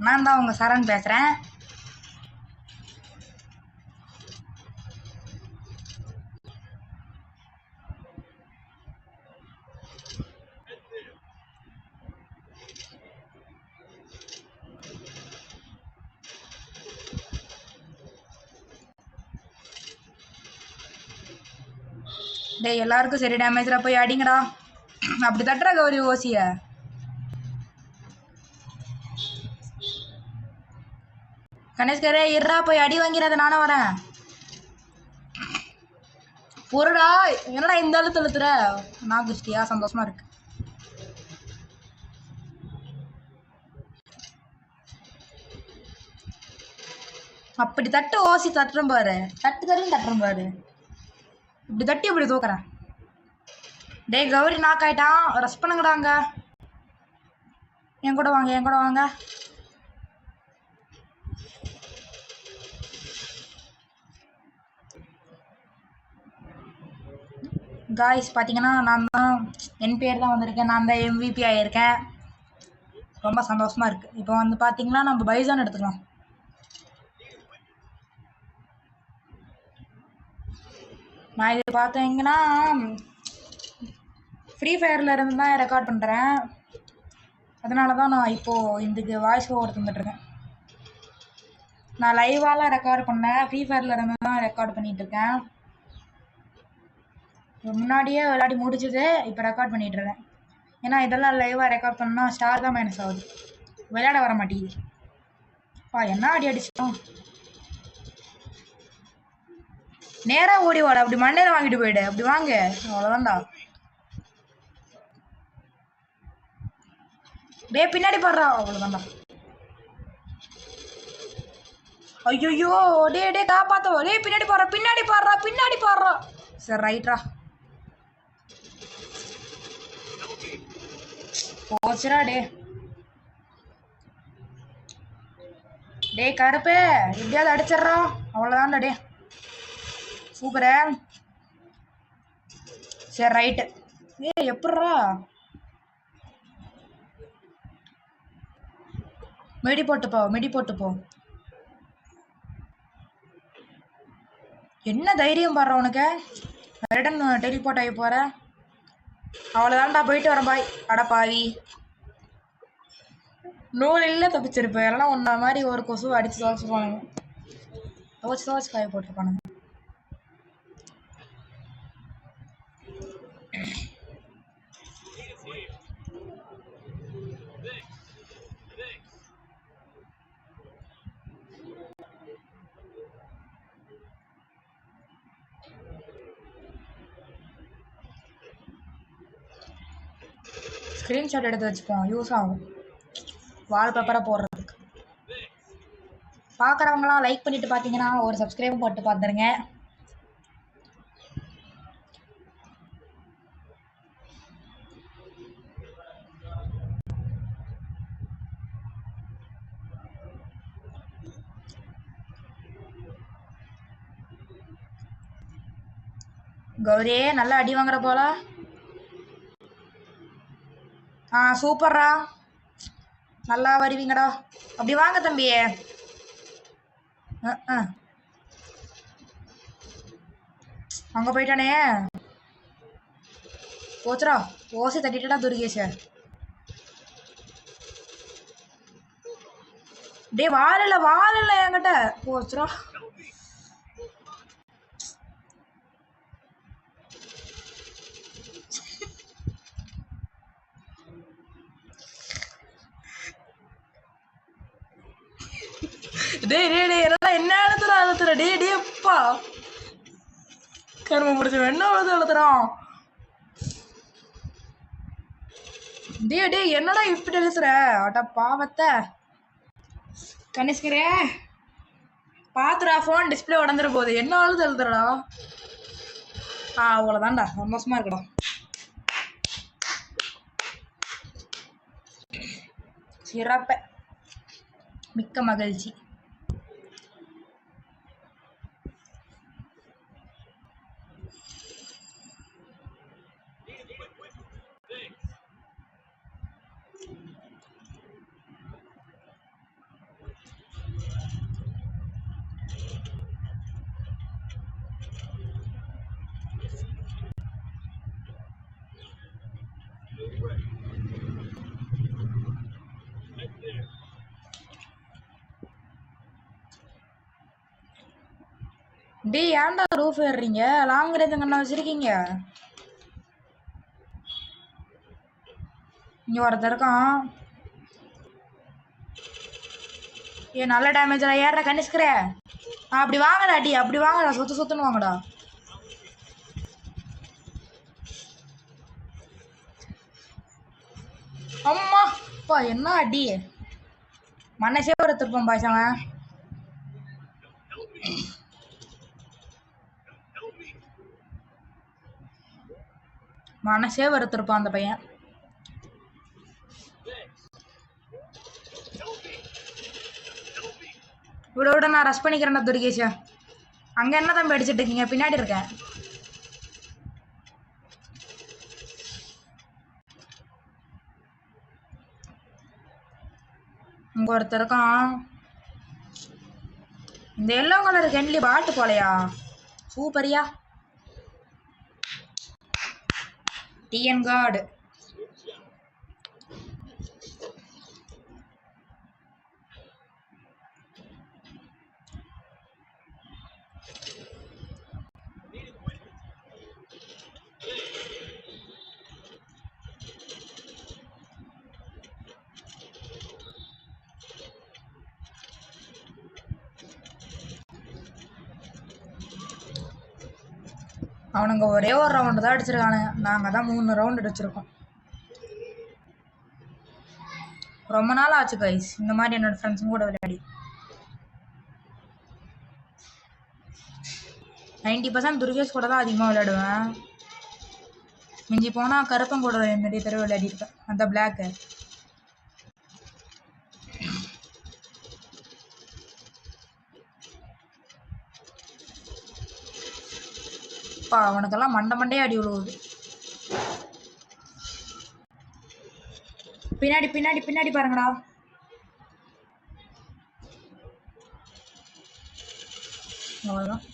நான் தான் உங்கள் சரண் பேசுகிறேன். டேய் எல்லாருக்கும் சரி டேமேஜில் போய் அடிங்கடா. அப்படி தட்டுற கௌரி ஓசிய. கணேஷ்கரே இருடா, போய் அடி வாங்கிறத நானும் வரேன். பொருடா என்னடா இந்த அளவு தழுத்துற? நான் குஷ்டியா சந்தோஷமா இருக்கு. அப்படி தட்டு ஓசி தட்டுறேன் பாரு, தட்டுறேன் பாரு. இப்படி தட்டி இப்படி தூக்குறேன். டேய் கௌரி நாக் ஆயிட்டான், ரஷ் பண்ணுங்கடாங்க. என் கூட வாங்க. காய்ஸ் பார்த்தீங்கன்னா நான் தான் என் பேர் தான் வந்திருக்கேன். நான் தான் MVP ஆகியிருக்கேன். ரொம்ப சந்தோஷமாக இருக்குது. இப்போ வந்து பார்த்தீங்கன்னா நம்ம பைசான் எடுத்துக்கலாம். நான் இது பார்த்தீங்கன்னா ஃப்ரீ ஃபயரில் இருந்து தான் ரெக்கார்ட் பண்ணுறேன். அதனால தான் நான் இப்போது இதுக்கு வாய்ஸ் ஓவர் தந்துட்டுருக்கேன். நான் லைவாலாம் ரெக்கார்ட் பண்ணேன், ஃப்ரீ ஃபயரில் இருந்து தான் ரெக்கார்ட் பண்ணிகிட்ருக்கேன். முன்னாடியே விளையாடி முடிச்சது, இப்போ ரெக்கார்ட் பண்ணிகிட்ருக்கேன். ஏன்னா இதெல்லாம் லைவாக ரெக்கார்ட் பண்ணால் ஸ்டார் தான் மைனஸ் ஆகுது, விளையாட வர மாட்டேங்குது. என்ன அடிச்சிட்டோம். நேராக ஓடி வாட, அப்படி மண்டையில வாங்கிட்டு போயிடு. அப்படி வாங்க, அவ்வளோதான்டா. டே பின்னாடி பாடுறா, அவ்வளோதான்டா. ஐயோ டே காப்பாத்தோ. டே பின்னாடி பாடுறா. சரி ரைட்ரா. போச்சுரா. டே கருப்பு எப்படியாவது அடிச்சிட்றோம், அவ்வளோதான்டா. டே சூப்பரு. சரி ரைட்டு. எப்பட்றா மெடி போட்டு போ. என்ன தைரியம் பாடுற உனக்கு? ரிட்டன் டெலிபோர்ட் ஆகி போகிற, அவ்வளோதான்டா. போயிட்டு வரேன் பாய். அடப்பாவி, நூல் இல்லை தப்பிச்சிருப்பேன். எல்லாம் ஒன்றா மாதிரி ஒரு கொசு அடித்து துவச்சிப்பானுங்க. துவச்சி காய போட்டிருப்பானுங்க. ஸ்க்ரீன்ஷாட் எடுத்து வச்சுப்போம், யூஸ் ஆகும் வால்பேப்பராக போடுறதுக்கு. பார்க்குறவங்களாம் லைக் பண்ணிவிட்டு பார்த்தீங்கன்னா ஒரு சப்ஸ்கிரைப் போட்டு பார்த்துருங்க. கௌரி நல்லா அடி வாங்குற போல. சூப்பர்ரா, நல்லா வருவீங்கடா. அப்படி வாங்க தம்பி. அங்கே போயிட்டானே. போச்சுரா, ஓசி தட்டிட்டா துர்கேஷ. டே வாழல என்கிட்ட. போச்சுரா. டே என்ன எழுத்துற டேப்பா கரும முடிச்ச என்ன எழுத்துறான். டே என்னடா இப்படி எழுத்துற? அட பாவத்தை. கணேஷ்கரே பாத்துடா, ஃபோன் டிஸ்பிளே உடந்துட போகுது. என்ன எழுத்துறடா. அவ்வளோதான்டா, சந்தோஷமா இருக்கடா. சிறப்ப, மிக்க மகிழ்ச்சி. டேய் ஏன்டா ரூஃப் ஏறுறீங்க? லாங் ரேஞ்ச் கண்ணா வச்சிருக்கீங்க. இங்க ஒருத்தர் இருக்கான். ஏ நல்ல டேமேஜ் ஏற கணிச்சுக்கிற. அப்படி வாங்கடா டி, அப்படி வாங்கடா, சொத்து சொத்துன்னு வாங்கடா. அம்மா அப்பா என்ன அடி, மனசே ஒரு திருப்பம் பாய்ச்சாங்க. மனசே வருத்திருப்பான் அந்த பையன். விட விட நான் ரஷ் பண்ணிக்கிறேன்டா துர்கேஷா. அங்க என்ன தம்பி அடிச்சிட்டு இருக்கீங்க? பின்னாடி இருக்கேன். இங்க ஒருத்தர் இருக்கான். இந்த எல்லோ கலர் கென்லி பாட்டு போலையா? சூப்பரியா டிஎன் கார்டு. அவனுங்க ஒரே ஒரு ரவுண்டு தான் அடிச்சிருக்கானுங்க. நாங்கள் தான் 3 ரவுண்டு அடிச்சிருக்கோம். ரொம்ப நாள் ஆச்சு கைஸ் இந்த மாதிரி என்னோட ஃப்ரெண்ட்ஸும் கூட விளையாடி. 90% துர்கேஷ் கூட தான் அதிகமாக விளையாடுவேன். மிஞ்சி போனால் கருப்பம் கூட நிறைய பேர் விளையாடிருப்பேன். அந்த பிளாக்கு அவனுக்கெல்லாம் மண்டையே அடி விழுவுது. பின்னாடி பின்னாடி பின்னாடி பாருங்கடா. அவ்வளோதான்.